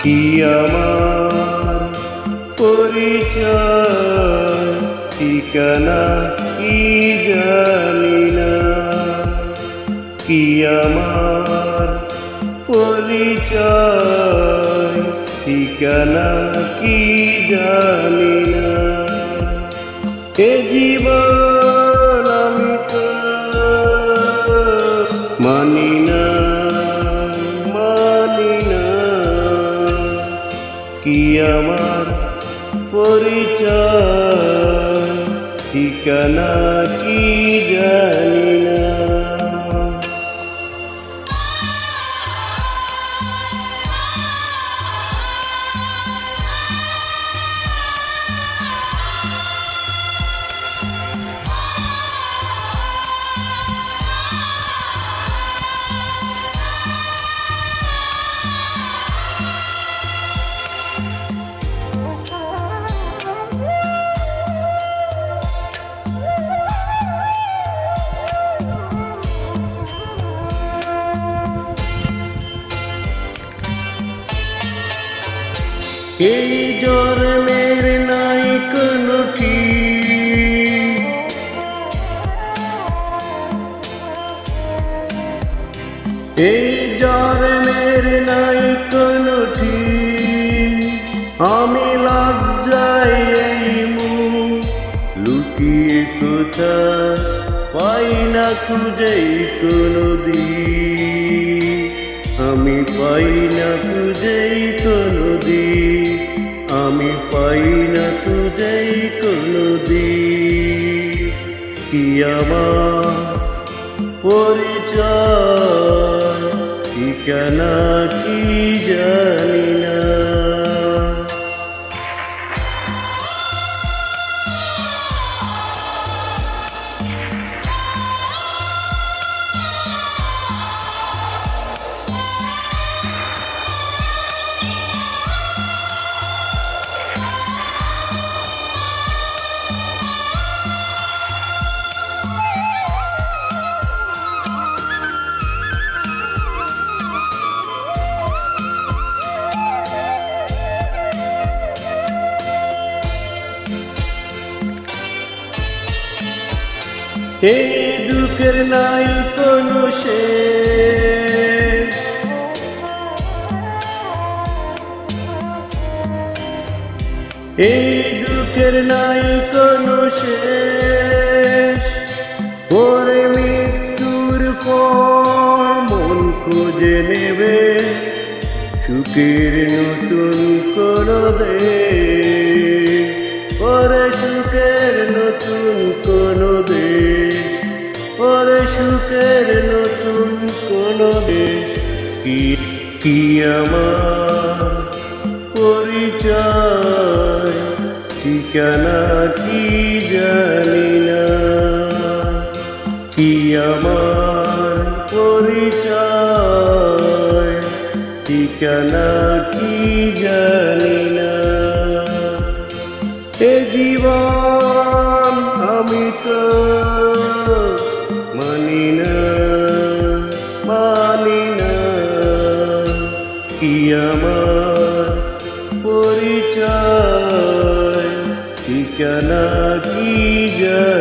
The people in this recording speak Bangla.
কি আমার পরিচয় ঠিকানা কি জানি না, কি আমার পরিচয় ঠিকানা কি জানি না। এ জীবন আমি তো মানি না, মানি না, কি আমার পরিচয় ঠিকানা কি জানি না। এই জন্মের নাই কোনো ঠিক, এই জন্মের নাই কোনো ঠিক। আমি লজ্জায় এই মুখ লুকিয়ে কোথায় পাই না খুঁজেই কোনো দিক, আমি পাই না খুঁজেই কোনো দিক, আমি পাই না খুঁজেই কোনো দিক। কি আমার পরিচয় ঠিকানা কি জানি না। এই দুঃখের নাই কোনো শেষ, এই দুঃখের নাই কোনো শেষ। ওরে মৃত্যুর পর মন খুঁজে নেবে সুখের নতুন কোনো দেশ, ওরে সুখের নতুন কোনো দেশ, ওরে সুখের নতুন কোনো দেশ। কি আমার পরিচয় ঠিকানা কি জানি না, কি আমার পরিচয় ঠিকানা কি জানি না। এ জীবন আমি তো মানি না, মানি না, কি আমার পরিচয় ঠিকানা কি জানি না।